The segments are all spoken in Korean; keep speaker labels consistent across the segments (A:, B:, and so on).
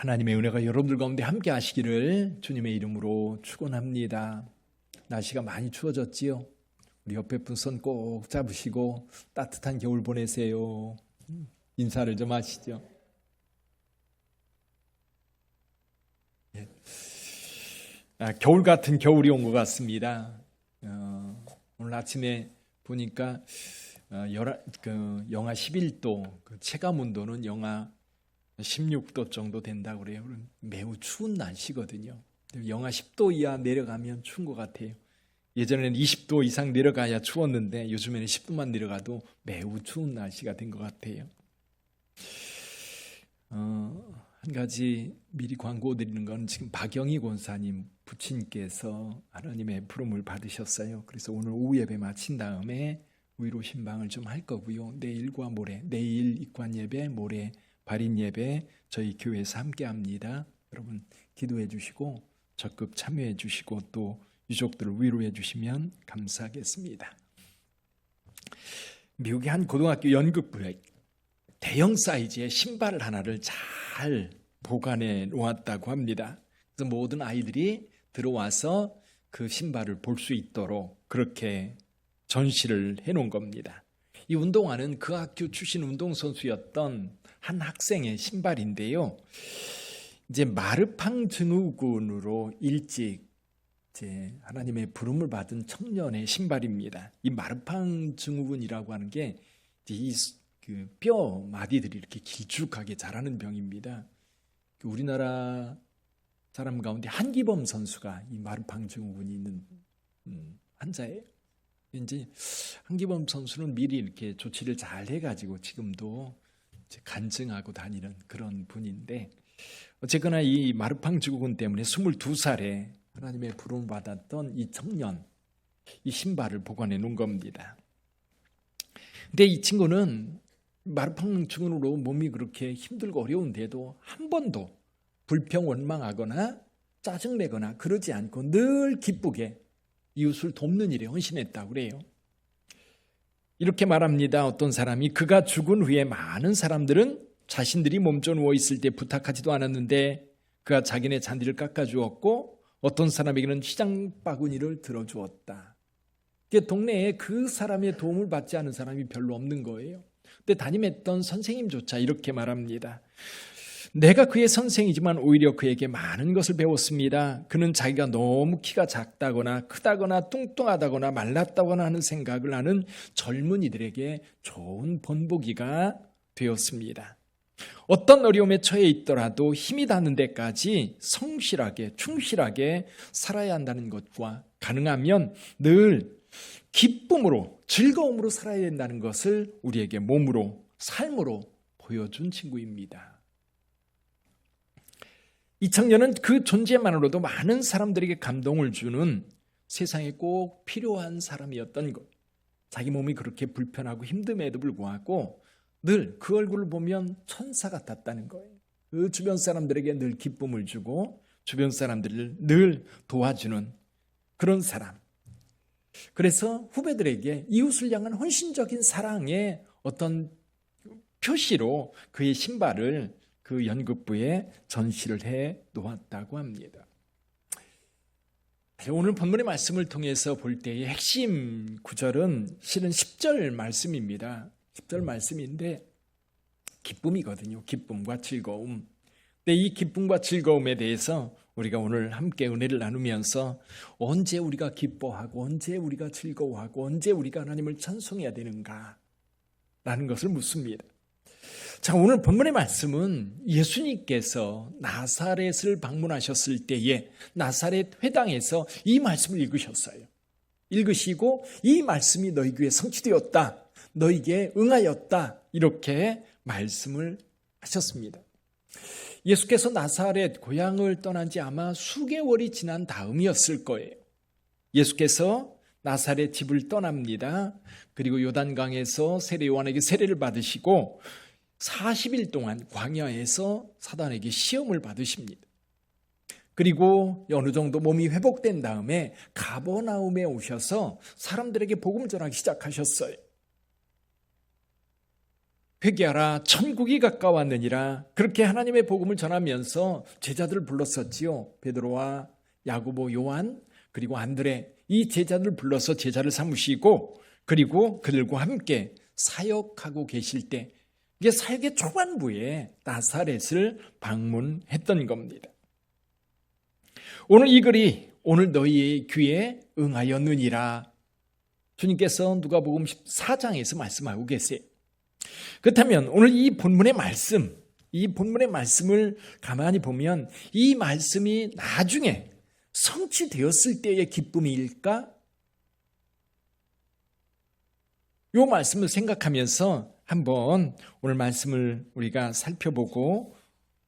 A: 하나님의 은혜가 여러분들 가운데 함께 하시기를 주님의 이름으로 축원합니다. 날씨가 많이 추워졌지요? 우리 옆에 분 손 꼭 잡으시고 따뜻한 겨울 보내세요. 인사를 좀 하시죠. 겨울 같은 겨울이 온 것 같습니다. 오늘 아침에 보니까 영하 11도, 체감 온도는 영하 16도 정도 된다고 그래요. 매우 추운 날씨거든요. 영하 10도 이하 내려가면 추운 것 같아요. 예전에는 20도 이상 내려가야 추웠는데 요즘에는 10도만 내려가도 매우 추운 날씨가 된 것 같아요. 한 가지 미리 광고 드리는 건 지금 박영희 권사님 부친께서 하나님의 부름을 받으셨어요. 그래서 오늘 오후 예배 마친 다음에 위로 신방을 좀 할 거고요. 내일과 모레, 내일 입관 예배, 모레 발인 예배 저희 교회에서 함께 합니다. 여러분 기도해 주시고 적극 참여해 주시고 또 유족들을 위로해 주시면 감사하겠습니다. 미국의 한 고등학교 연극부에 대형 사이즈의 신발 하나를 잘 보관해 놓았다고 합니다. 그래서 모든 아이들이 들어와서 그 신발을 볼 수 있도록 그렇게 전시를 해놓은 겁니다. 이 운동화는 그 학교 출신 운동선수였던 한 학생의 신발인데요. 이제 마르팡 증후군으로 일찍 이제 하나님의 부름을 받은 청년의 신발입니다. 이 마르팡 증후군이라고 하는 게 이 뼈 마디들이 이렇게 길쭉하게 자라는 병입니다. 우리나라 사람 가운데 한기범 선수가 이 마르팡 증후군이 있는 환자예요. 이제 한기범 선수는 미리 이렇게 조치를 잘 해가지고 지금도 이제 간증하고 다니는 그런 분인데, 어쨌거나 이 마르팡 증후군 때문에 22살에 하나님의 부름을 받았던 이 청년, 이 신발을 보관해 놓은 겁니다. 근데 이 친구는 마르팡 증후군으로 몸이 그렇게 힘들고 어려운데도 한 번도 불평 원망하거나 짜증내거나 그러지 않고 늘 기쁘게 이웃을 돕는 일에 헌신했다고 그래요. 이렇게 말합니다. 어떤 사람이 그가 죽은 후에 많은 사람들은 자신들이 몸져 누워 있을 때 부탁하지도 않았는데 그가 자기네 잔디를 깎아주었고 어떤 사람에게는 시장 바구니를 들어주었다. 동네에 그 사람의 도움을 받지 않은 사람이 별로 없는 거예요. 근데 담임했던 선생님조차 이렇게 말합니다. 내가 그의 선생이지만 오히려 그에게 많은 것을 배웠습니다. 그는 자기가 너무 키가 작다거나 크다거나 뚱뚱하다거나 말랐다거나 하는 생각을 하는 젊은이들에게 좋은 본보기가 되었습니다. 어떤 어려움에 처해 있더라도 힘이 닿는 데까지 성실하게 충실하게 살아야 한다는 것과 가능하면 늘 기쁨으로 즐거움으로 살아야 된다는 것을 우리에게 몸으로 삶으로 보여준 친구입니다. 이 청년은 그 존재만으로도 많은 사람들에게 감동을 주는 세상에 꼭 필요한 사람이었던 것. 자기 몸이 그렇게 불편하고 힘듦에도 불구하고 늘 그 얼굴을 보면 천사 같았다는 거예요. 그 주변 사람들에게 늘 기쁨을 주고 주변 사람들을 늘 도와주는 그런 사람. 그래서 후배들에게 이웃을 향한 헌신적인 사랑의 어떤 표시로 그의 신발을 그 연극부에 전시를 해 놓았다고 합니다. 오늘 본문의 말씀을 통해서 볼 때의 핵심 구절은 실은 10절 말씀입니다. 10절 말씀인데 기쁨이거든요. 기쁨과 즐거움. 근데 이 기쁨과 즐거움에 대해서 우리가 오늘 함께 은혜를 나누면서 언제 우리가 기뻐하고 언제 우리가 즐거워하고 언제 우리가 하나님을 찬송해야 되는가 라는 것을 묻습니다. 자, 오늘 본문의 말씀은 예수님께서 나사렛을 방문하셨을 때에 나사렛 회당에서 이 말씀을 읽으셨어요. 읽으시고 이 말씀이 너희 귀에 성취되었다. 너희에게 응하였다. 이렇게 말씀을 하셨습니다. 예수께서 나사렛 고향을 떠난 지 아마 수개월이 지난 다음이었을 거예요. 예수께서 나사렛 집을 떠납니다. 그리고 요단강에서 세례 요한에게 세례를 받으시고 40일 동안 광야에서 사단에게 시험을 받으십니다. 그리고 어느 정도 몸이 회복된 다음에 가버나움에 오셔서 사람들에게 복음을 전하기 시작하셨어요. 회개하라 천국이 가까웠느니라. 그렇게 하나님의 복음을 전하면서 제자들을 불렀었지요. 베드로와 야고보, 요한 그리고 안드레, 이 제자들을 불러서 제자를 삼으시고 그리고 그들과 함께 사역하고 계실 때, 이게 사역의 초반부에 나사렛을 방문했던 겁니다. 오늘 이 글이 오늘 너희의 귀에 응하였느니라. 주님께서 누가복음 14장에서 말씀하고 계세요. 그렇다면 오늘 이 본문의 말씀을 가만히 보면 이 말씀이 나중에 성취되었을 때의 기쁨일까? 이 말씀을 생각하면서 한번 오늘 말씀을 우리가 살펴보고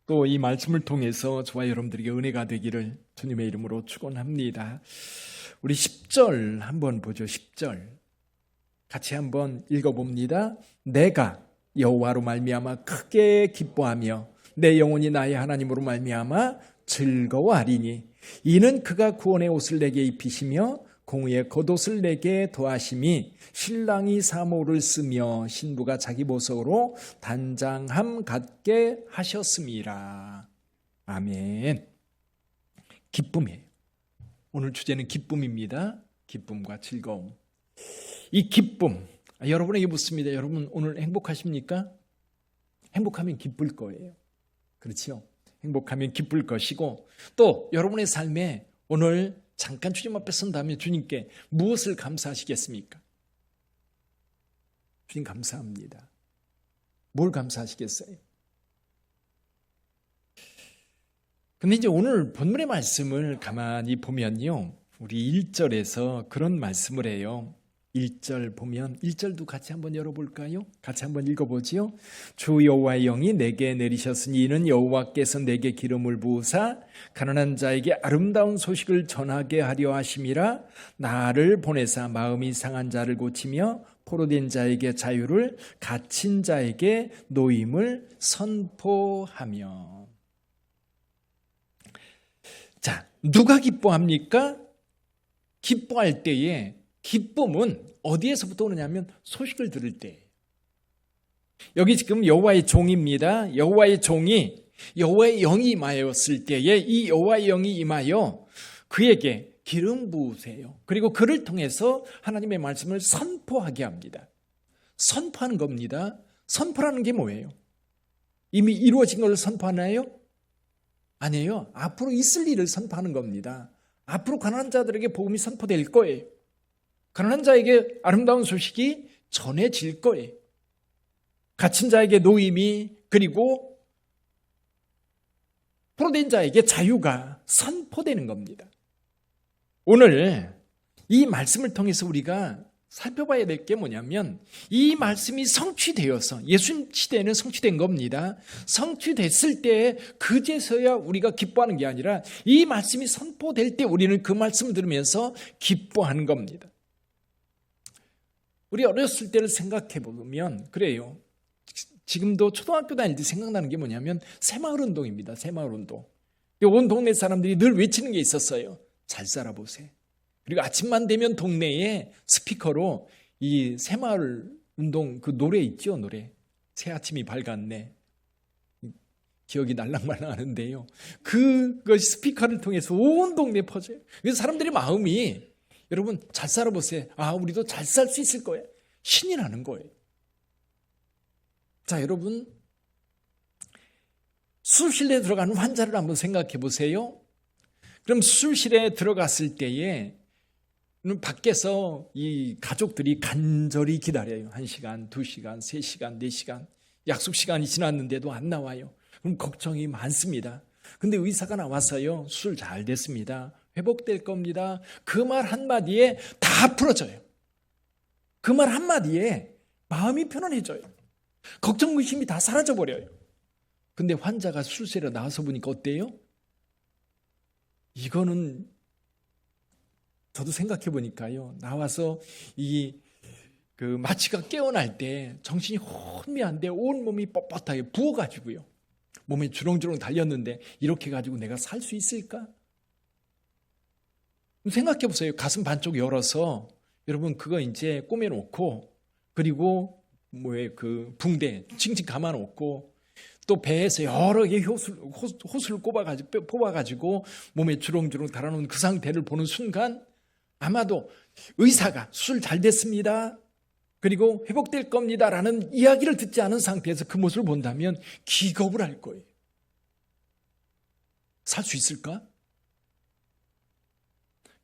A: 또 이 말씀을 통해서 저와 여러분들에게 은혜가 되기를 주님의 이름으로 축원합니다. 우리 10절 한번 보죠. 10절 같이 한번 읽어봅니다. 내가 여호와로 말미암아 크게 기뻐하며 내 영혼이 나의 하나님으로 말미암아 즐거워하리니 이는 그가 구원의 옷을 내게 입히시며 공의의 겉옷을 내게 더하심이 신랑이 사모를 쓰며 신부가 자기 보석으로 단장함 갖게 하셨음이라. 아멘. 기쁨이에요. 오늘 주제는 기쁨입니다. 기쁨과 즐거움. 이 기쁨, 여러분에게 묻습니다. 여러분 오늘 행복하십니까? 행복하면 기쁠 거예요. 그렇죠? 행복하면 기쁠 것이고, 또 여러분의 삶에 오늘 잠깐 주님 앞에 선 다음에 주님께 무엇을 감사하시겠습니까? 주님 감사합니다. 뭘 감사하시겠어요? 근데 이제 오늘 본문의 말씀을 가만히 보면요, 우리 1절에서 그런 말씀을 해요. 1절 보면 1절도 같이 한번 열어볼까요? 같이 한번 읽어보지요. 주 여호와의 영이 내게 내리셨으니 이는 여호와께서 내게 기름을 부으사 가난한 자에게 아름다운 소식을 전하게 하려 하심이라. 나를 보내사 마음이 상한 자를 고치며 포로된 자에게 자유를, 갇힌 자에게 노임을 선포하며. 자, 누가 기뻐합니까? 기뻐할 때에 기쁨은 어디에서부터 오느냐면 소식을 들을 때. 여기 지금 여호와의 종입니다. 여호와의 종이 여호와의 영이 임하였을 때에 이 여호와의 영이 임하여 그에게 기름 부으세요. 그리고 그를 통해서 하나님의 말씀을 선포하게 합니다. 선포하는 겁니다. 선포라는 게 뭐예요? 이미 이루어진 걸 선포하나요? 아니에요. 앞으로 있을 일을 선포하는 겁니다. 앞으로 가난한 자들에게 복음이 선포될 거예요. 가난한 자에게 아름다운 소식이 전해질 거예요. 갇힌 자에게 노임이, 그리고 포로된 자에게 자유가 선포되는 겁니다. 오늘 이 말씀을 통해서 우리가 살펴봐야 될 게 뭐냐면, 이 말씀이 성취되어서 예수님 시대에는 성취된 겁니다. 성취됐을 때 그제서야 우리가 기뻐하는 게 아니라 이 말씀이 선포될 때 우리는 그 말씀을 들으면서 기뻐하는 겁니다. 우리 어렸을 때를 생각해 보면 그래요. 지금도 초등학교 다닐 때 생각나는 게 뭐냐면 새마을운동입니다. 새마을운동. 온 동네 사람들이 늘 외치는 게 있었어요. 잘 살아보세요. 그리고 아침만 되면 동네에 스피커로 이 새마을운동 그 노래 있죠. 노래. 새 아침이 밝았네. 기억이 날랑말랑하는데요. 그것이 스피커를 통해서 온 동네에 퍼져요. 그래서 사람들의 마음이, 여러분 잘 살아보세요. 아, 우리도 잘 살 수 있을 거예요. 신이 나는 거예요. 자, 여러분 수술실에 들어가는 환자를 한번 생각해 보세요. 그럼 수술실에 들어갔을 때에 밖에서 이 가족들이 간절히 기다려요. 1시간, 2시간, 3시간, 4시간. 약속 시간이 지났는데도 안 나와요. 그럼 걱정이 많습니다. 근데 의사가 나와서요, 수술 잘 됐습니다. 회복될 겁니다. 그 말 한마디에 다 풀어져요. 그 말 한마디에 마음이 편안해져요. 걱정, 의심이 다 사라져버려요. 근데 환자가 수술실에 나와서 보니까 어때요? 이거는 저도 생각해 보니까요, 나와서 그 마취가 깨어날 때 정신이 혼미한데 온몸이 뻣뻣하게 부어가지고요, 몸에 주렁주렁 달렸는데 이렇게 가지고 내가 살 수 있을까? 생각해 보세요. 가슴 반쪽 열어서 여러분 그거 이제 꼬매놓고, 그리고 그 붕대 칭칭 감아놓고 또 배에서 여러 개의 호수를 뽑아가지고 몸에 주렁주렁 달아놓은 그 상태를 보는 순간 아마도 의사가 수술 잘 됐습니다, 그리고 회복될 겁니다라는 이야기를 듣지 않은 상태에서 그 모습을 본다면 기겁을 할 거예요. 살 수 있을까?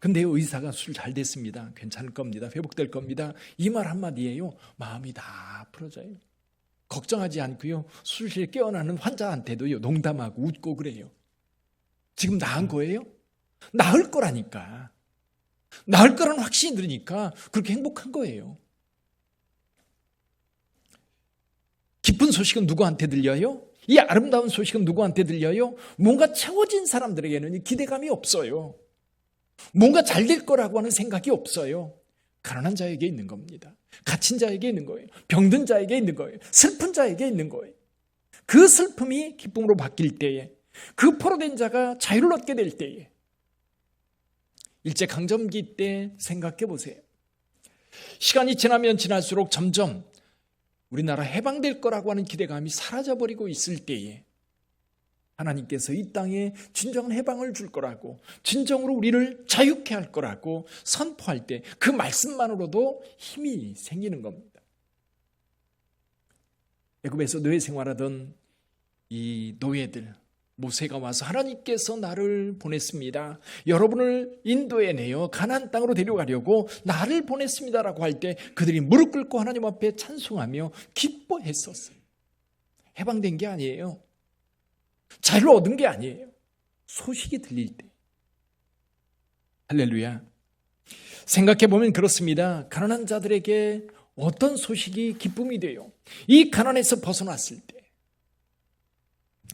A: 근데 의사가 수술 잘 됐습니다, 괜찮을 겁니다, 회복될 겁니다, 이 말 한마디에요 마음이 다 풀어져요. 걱정하지 않고요, 수술실에 깨어나는 환자한테도요 농담하고 웃고 그래요. 지금 나은 거예요? 나을 거라니까. 나을 거라는 확신이 들으니까 그렇게 행복한 거예요. 기쁜 소식은 누구한테 들려요? 이 아름다운 소식은 누구한테 들려요? 뭔가 채워진 사람들에게는 기대감이 없어요. 뭔가 잘 될 거라고 하는 생각이 없어요. 가난한 자에게 있는 겁니다. 갇힌 자에게 있는 거예요. 병든 자에게 있는 거예요. 슬픈 자에게 있는 거예요. 그 슬픔이 기쁨으로 바뀔 때에, 그 포로된 자가 자유를 얻게 될 때에, 일제강점기 때 생각해 보세요. 시간이 지나면 지날수록 점점 우리나라 해방될 거라고 하는 기대감이 사라져버리고 있을 때에 하나님께서 이 땅에 진정한 해방을 줄 거라고, 진정으로 우리를 자유케 할 거라고 선포할 때 그 말씀만으로도 힘이 생기는 겁니다. 애굽에서 노예 생활하던 이 노예들, 모세가 와서 하나님께서 나를 보냈습니다, 여러분을 인도해내어 가나안 땅으로 데려가려고 나를 보냈습니다라고 할 때 그들이 무릎 꿇고 하나님 앞에 찬송하며 기뻐했었어요. 해방된 게 아니에요. 자유를 얻은 게 아니에요. 소식이 들릴 때. 할렐루야. 생각해보면 그렇습니다. 가난한 자들에게 어떤 소식이 기쁨이 돼요? 이 가난에서 벗어났을 때.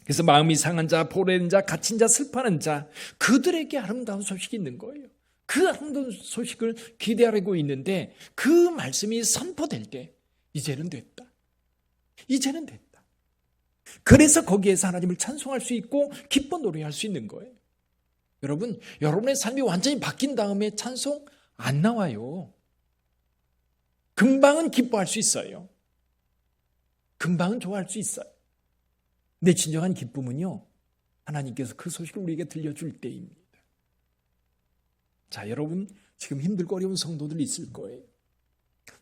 A: 그래서 마음이 상한 자, 포로된 자, 갇힌 자, 슬퍼하는 자, 그들에게 아름다운 소식이 있는 거예요. 그 아름다운 소식을 기대하고 있는데 그 말씀이 선포될 때 이제는 됐다. 이제는 됐다. 그래서 거기에서 하나님을 찬송할 수 있고 기뻐 노래할 수 있는 거예요. 여러분, 여러분의 삶이 완전히 바뀐 다음에 찬송 안 나와요. 금방은 기뻐할 수 있어요. 금방은 좋아할 수 있어요. 근데 진정한 기쁨은요, 하나님께서 그 소식을 우리에게 들려줄 때입니다. 자, 여러분, 지금 힘들고 어려운 성도들이 있을 거예요.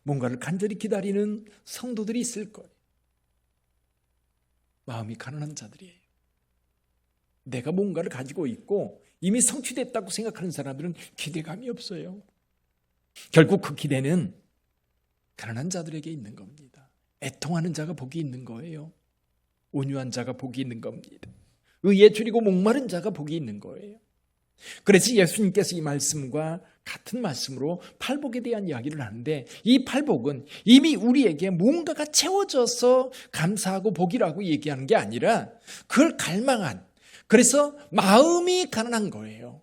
A: 뭔가를 간절히 기다리는 성도들이 있을 거예요. 마음이 가난한 자들이에요. 내가 뭔가를 가지고 있고 이미 성취됐다고 생각하는 사람들은 기대감이 없어요. 결국 그 기대는 가난한 자들에게 있는 겁니다. 애통하는 자가 복이 있는 거예요. 온유한 자가 복이 있는 겁니다. 의에 줄이고 목마른 자가 복이 있는 거예요. 그래서 예수님께서 이 말씀과 같은 말씀으로 팔복에 대한 이야기를 하는데, 이 팔복은 이미 우리에게 뭔가가 채워져서 감사하고 복이라고 얘기하는 게 아니라 그걸 갈망한, 그래서 마음이 가난한 거예요.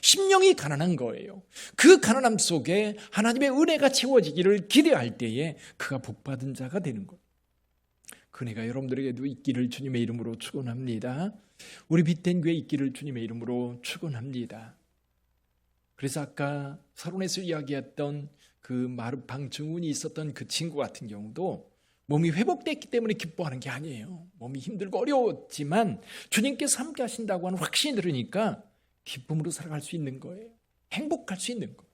A: 심령이 가난한 거예요. 그 가난함 속에 하나님의 은혜가 채워지기를 기대할 때에 그가 복받은 자가 되는 거예요. 그 은혜가 여러분들에게도 있기를 주님의 이름으로 축원합니다. 우리 빛된 교회 있기를 주님의 이름으로 축원합니다. 그래서 아까 서론에서 이야기했던 그 마르팡 증후군이 있었던 그 친구 같은 경우도 몸이 회복됐기 때문에 기뻐하는 게 아니에요. 몸이 힘들고 어려웠지만 주님께서 함께 하신다고 하는 확신이 들으니까 기쁨으로 살아갈 수 있는 거예요. 행복할 수 있는 거예요.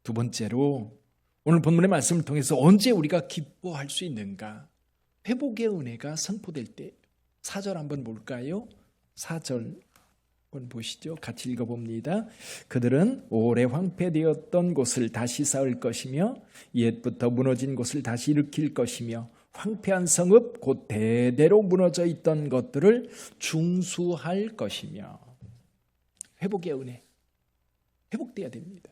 A: 두 번째로, 오늘 본문의 말씀을 통해서 언제 우리가 기뻐할 수 있는가? 회복의 은혜가 선포될 때. 4절 한번 볼까요? 4절 한번 보시죠. 같이 읽어봅니다. 그들은 오래 황폐되었던 곳을 다시 쌓을 것이며 옛부터 무너진 곳을 다시 일으킬 것이며 황폐한 성읍 곧 대대로 무너져 있던 것들을 중수할 것이며. 회복의 은혜. 회복돼야 됩니다.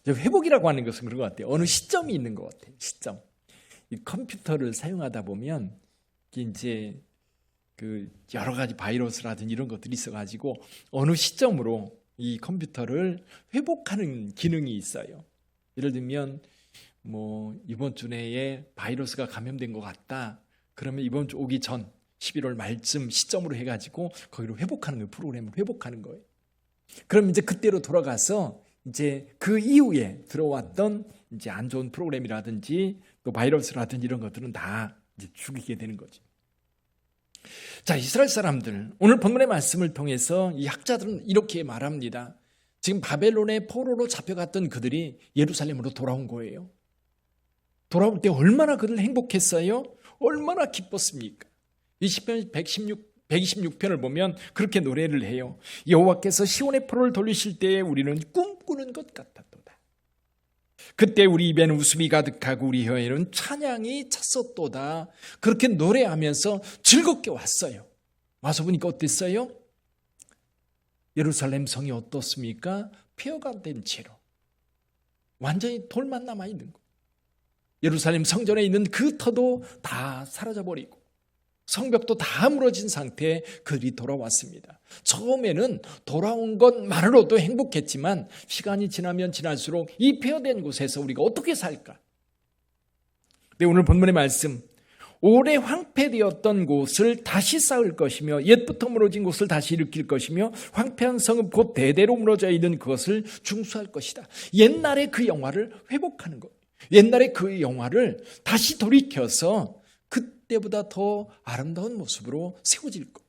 A: 회복이라고 하는 것은 그런 것 같아요. 어느 시점이 있는 것 같아요. 시점. 이 컴퓨터를 사용하다 보면 이제 그 여러 가지 바이러스라든지 이런 것들이 있어가지고 어느 시점으로 이 컴퓨터를 회복하는 기능이 있어요. 예를 들면 뭐 이번 주 내에 바이러스가 감염된 것 같다. 그러면 이번 주 오기 전 11월 말쯤 시점으로 해가지고 거기로 회복하는 거예요. 프로그램을 회복하는 거예요. 그럼 이제 그때로 돌아가서 이제 그 이후에 들어왔던 이제 안 좋은 프로그램이라든지 또 바이러스라든지 이런 것들은 다 이제 죽이게 되는 거죠. 자, 이스라엘 사람들 오늘 본문의 말씀을 통해서 이 학자들은 이렇게 말합니다. 지금 바벨론의 포로로 잡혀갔던 그들이 예루살렘으로 돌아온 거예요. 돌아올 때 얼마나 그들 행복했어요? 얼마나 기뻤습니까? 이 시편 126편을 보면 그렇게 노래를 해요. 여호와께서 시온의 포로를 돌리실 때에 우리는 꿈꾸는 것 같았도다. 그때 우리 입에는 웃음이 가득하고 우리 혀에는 찬양이 찼었도다. 그렇게 노래하면서 즐겁게 왔어요. 와서 보니까 어땠어요? 예루살렘 성이 어떻습니까? 폐허가 된 채로 완전히 돌만 남아있는 거예요. 예루살렘 성전에 있는 그 터도 다 사라져버리고 성벽도 다 무너진 상태에 그들이 돌아왔습니다. 처음에는 돌아온 것만으로도 행복했지만 시간이 지나면 지날수록 이 폐허된 곳에서 우리가 어떻게 살까? 네, 오늘 본문의 말씀, 오래 황폐되었던 곳을 다시 쌓을 것이며 옛부터 무너진 곳을 다시 일으킬 것이며 황폐한 성읍 곧 대대로 무너져 있는 그것을 중수할 것이다. 옛날의 그 영화를 회복하는 것, 옛날의 그 영화를 다시 돌이켜서 그때보다 더 아름다운 모습으로 세워질 것.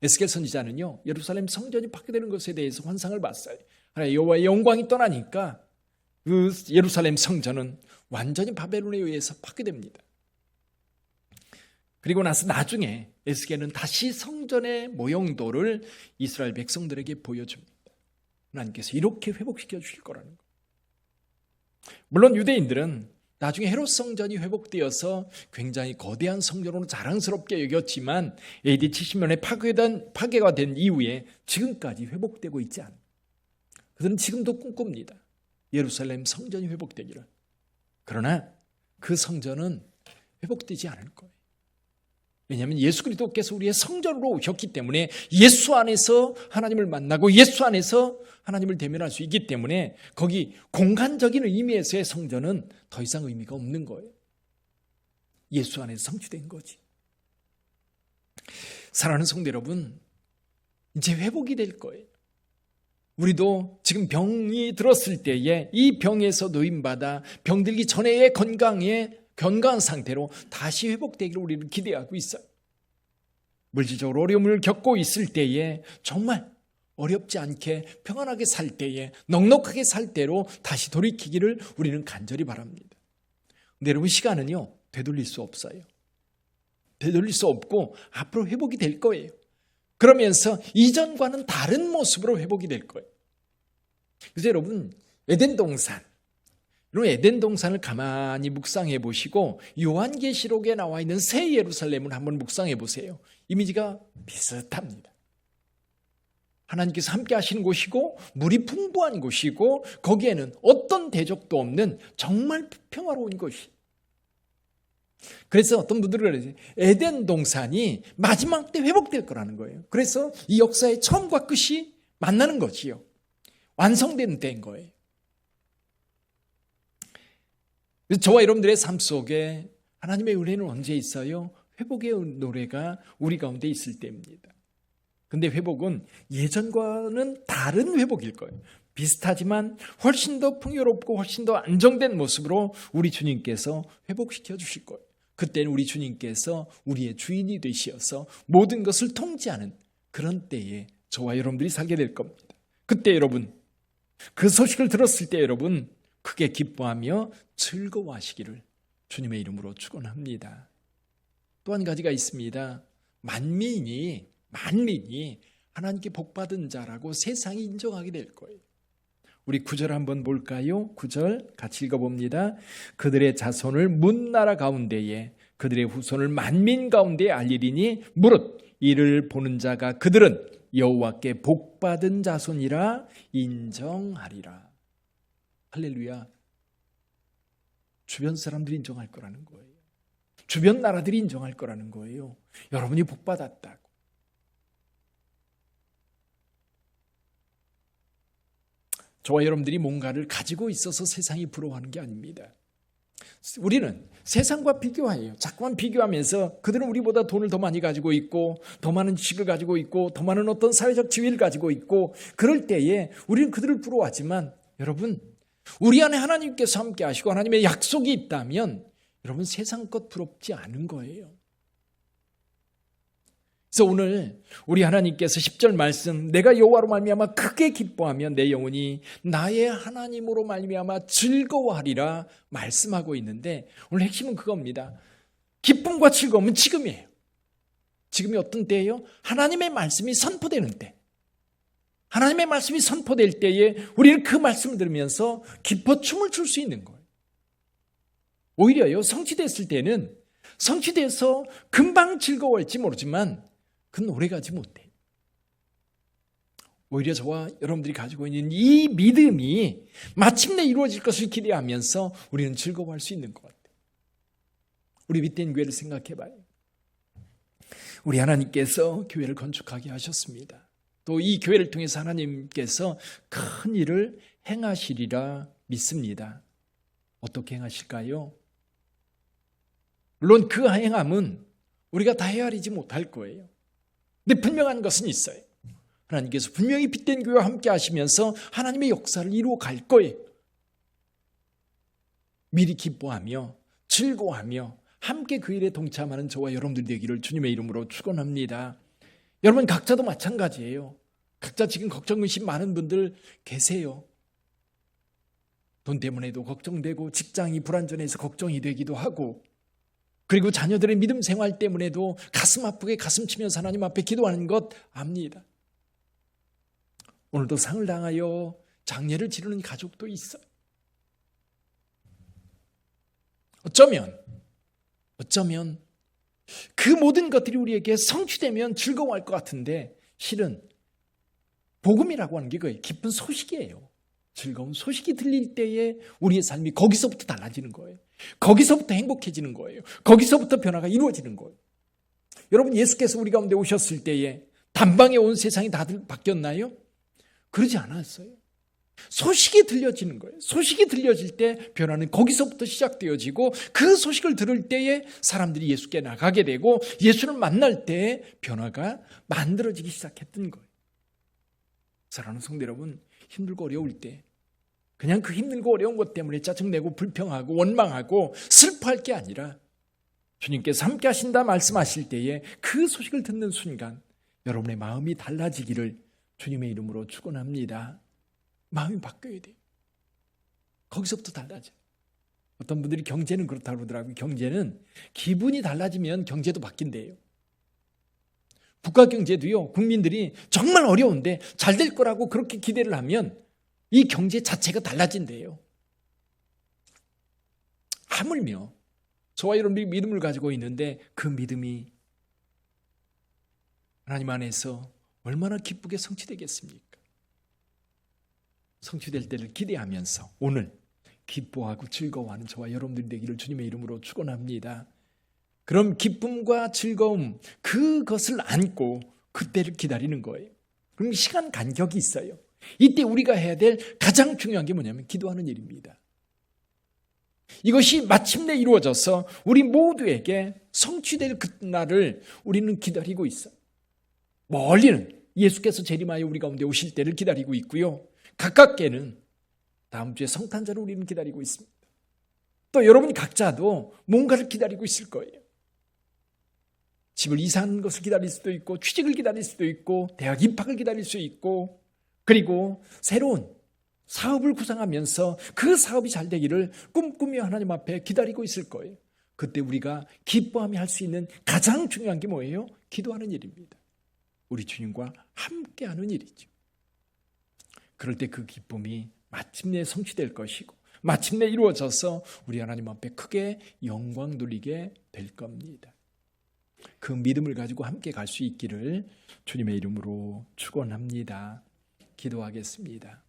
A: 에스겔 선지자는요, 예루살렘 성전이 파괴되는 것에 대해서 환상을 봤어요. 여호와의 영광이 떠나니까 그 예루살렘 성전은 완전히 바벨론에 의해서 파괴됩니다. 그리고 나서 나중에 에스겔은 다시 성전의 모형도를 이스라엘 백성들에게 보여줍니다. 하나님께서 이렇게 회복시켜 주실 거라는 거. 물론 유대인들은 나중에 헤롯 성전이 회복되어서 굉장히 거대한 성전으로 자랑스럽게 여겼지만 AD 70년에 파괴가 된 이후에 지금까지 회복되고 있지 않아요. 그들은 지금도 꿈꿉니다. 예루살렘 성전이 회복되기를. 그러나 그 성전은 회복되지 않을 거예요. 왜냐하면 예수 그리스도께서 우리의 성전으로 오셨기 때문에 예수 안에서 하나님을 만나고 예수 안에서 하나님을 대면할 수 있기 때문에 거기 공간적인 의미에서의 성전은 더 이상 의미가 없는 거예요. 예수 안에서 성취된 거지. 사랑하는 성도 여러분, 이제 회복이 될 거예요. 우리도 지금 병이 들었을 때에 이 병에서 노임받아 병들기 전에의 건강한 상태로 다시 회복되기를 우리는 기대하고 있어요. 물질적으로 어려움을 겪고 있을 때에 정말 어렵지 않게 평안하게 살 때에 넉넉하게 살 때로 다시 돌이키기를 우리는 간절히 바랍니다. 근데 여러분, 시간은요 되돌릴 수 없어요. 되돌릴 수 없고 앞으로 회복이 될 거예요. 그러면서 이전과는 다른 모습으로 회복이 될 거예요. 그래서 여러분, 에덴 동산을 가만히 묵상해 보시고 요한계시록에 나와 있는 새 예루살렘을 한번 묵상해 보세요. 이미지가 비슷합니다. 하나님께서 함께 하시는 곳이고 물이 풍부한 곳이고 거기에는 어떤 대적도 없는 정말 평화로운 곳이. 그래서 어떤 분들은 그러죠. 에덴 동산이 마지막 때 회복될 거라는 거예요. 그래서 이 역사의 처음과 끝이 만나는 거지요. 완성된 때인 거예요. 그래서 저와 여러분들의 삶 속에 하나님의 은혜는 언제 있어요? 회복의 노래가 우리 가운데 있을 때입니다. 근데 회복은 예전과는 다른 회복일 거예요. 비슷하지만 훨씬 더 풍요롭고 훨씬 더 안정된 모습으로 우리 주님께서 회복시켜 주실 거예요. 그때는 우리 주님께서 우리의 주인이 되시어서 모든 것을 통치하는 그런 때에 저와 여러분들이 살게 될 겁니다. 그때 여러분, 그 소식을 들었을 때 여러분 크게 기뻐하며 즐거워하시기를 주님의 이름으로 축원합니다. 또 한 가지가 있습니다. 만민이 하나님께 복받은 자라고 세상이 인정하게 될 거예요. 우리 9절 한번 볼까요? 9절 같이 읽어봅니다. 그들의 자손을 문나라 가운데에 그들의 후손을 만민 가운데에 알리리니 무릇 이를 보는 자가 그들은 여호와께 복받은 자손이라 인정하리라. 할렐루야. 주변 사람들이 인정할 거라는 거예요. 주변 나라들이 인정할 거라는 거예요. 여러분이 복받았다고. 저와 여러분들이 뭔가를 가지고 있어서 세상이 부러워하는 게 아닙니다. 우리는 세상과 비교해요. 자꾸만 비교하면서 그들은 우리보다 돈을 더 많이 가지고 있고 더 많은 지식을 가지고 있고 더 많은 어떤 사회적 지위를 가지고 있고 그럴 때에 우리는 그들을 부러워하지만 여러분 우리 안에 하나님께서 함께 하시고 하나님의 약속이 있다면 여러분 세상 것 부럽지 않은 거예요. 그래서 오늘 우리 하나님께서 10절 말씀 내가 여호와로 말미암아 크게 기뻐하며 내 영혼이 나의 하나님으로 말미암아 즐거워하리라 말씀하고 있는데 오늘 핵심은 그겁니다. 기쁨과 즐거움은 지금이에요. 지금이 어떤 때예요? 하나님의 말씀이 선포되는 때. 하나님의 말씀이 선포될 때에 우리는 그 말씀을 들으면서 기뻐 춤을 출 수 있는 거예요. 오히려요 성취됐을 때는 성취돼서 금방 즐거워할지 모르지만 그건 오래가지 못해. 오히려 저와 여러분들이 가지고 있는 이 믿음이 마침내 이루어질 것을 기대하면서 우리는 즐거워할 수 있는 것 같아요. 우리 밑된 교회를 생각해 봐요. 우리 하나님께서 교회를 건축하게 하셨습니다. 또 이 교회를 통해서 하나님께서 큰 일을 행하시리라 믿습니다. 어떻게 행하실까요? 물론 그 행함은 우리가 다 헤아리지 못할 거예요. 근데 분명한 것은 있어요. 하나님께서 분명히 빛된 교회와 함께 하시면서 하나님의 역사를 이루어 갈 거예요. 미리 기뻐하며 즐거워하며 함께 그 일에 동참하는 저와 여러분들 되기를 주님의 이름으로 축원합니다. 여러분 각자도 마찬가지예요. 각자 지금 걱정 의심 많은 분들 계세요. 돈 때문에도 걱정되고 직장이 불안전해서 걱정이 되기도 하고 그리고 자녀들의 믿음 생활 때문에도 가슴 아프게 가슴 치면서 하나님 앞에 기도하는 것 압니다. 오늘도 상을 당하여 장례를 치르는 가족도 있어요. 어쩌면 그 모든 것들이 우리에게 성취되면 즐거워할 것 같은데 실은 복음이라고 하는 게 그거예요. 기쁜 소식이에요. 즐거운 소식이 들릴 때에 우리의 삶이 거기서부터 달라지는 거예요. 거기서부터 행복해지는 거예요. 거기서부터 변화가 이루어지는 거예요. 여러분 예수께서 우리 가운데 오셨을 때에 단방에 온 세상이 다들 바뀌었나요? 그러지 않았어요. 소식이 들려지는 거예요. 소식이 들려질 때 변화는 거기서부터 시작되어지고 그 소식을 들을 때에 사람들이 예수께 나가게 되고 예수를 만날 때에 변화가 만들어지기 시작했던 거예요. 사랑하는 성도 여러분, 힘들고 어려울 때 그냥 그 힘들고 어려운 것 때문에 짜증내고 불평하고 원망하고 슬퍼할 게 아니라 주님께서 함께 하신다 말씀하실 때에 그 소식을 듣는 순간 여러분의 마음이 달라지기를 주님의 이름으로 축원합니다. 마음이 바뀌어야 돼요. 거기서부터 달라져요. 어떤 분들이 경제는 그렇다고 그러더라고요. 경제는 기분이 달라지면 경제도 바뀐대요. 국가 경제도요. 국민들이 정말 어려운데 잘 될 거라고 그렇게 기대를 하면 이 경제 자체가 달라진대요. 하물며 저와 여러분들이 믿음을 가지고 있는데 그 믿음이 하나님 안에서 얼마나 기쁘게 성취되겠습니까? 성취될 때를 기대하면서 오늘 기뻐하고 즐거워하는 저와 여러분들이 되기를 주님의 이름으로 축원합니다. 그럼 기쁨과 즐거움 그것을 안고 그때를 기다리는 거예요. 그럼 시간 간격이 있어요. 이때 우리가 해야 될 가장 중요한 게 뭐냐면 기도하는 일입니다. 이것이 마침내 이루어져서 우리 모두에게 성취될 그날을 우리는 기다리고 있어요. 멀리는 예수께서 재림하여 우리 가운데 오실 때를 기다리고 있고요. 가깝게는 다음 주에 성탄절을 우리는 기다리고 있습니다. 또 여러분 각자도 뭔가를 기다리고 있을 거예요. 집을 이사하는 것을 기다릴 수도 있고 취직을 기다릴 수도 있고 대학 입학을 기다릴 수 있고 그리고 새로운 사업을 구상하면서 그 사업이 잘 되기를 꿈꾸며 하나님 앞에 기다리고 있을 거예요. 그때 우리가 기뻐하며 할 수 있는 가장 중요한 게 뭐예요? 기도하는 일입니다. 우리 주님과 함께하는 일이죠. 그럴 때 그 기쁨이 마침내 성취될 것이고 마침내 이루어져서 우리 하나님 앞에 크게 영광 돌리게 될 겁니다. 그 믿음을 가지고 함께 갈 수 있기를 주님의 이름으로 축원합니다. 기도하겠습니다.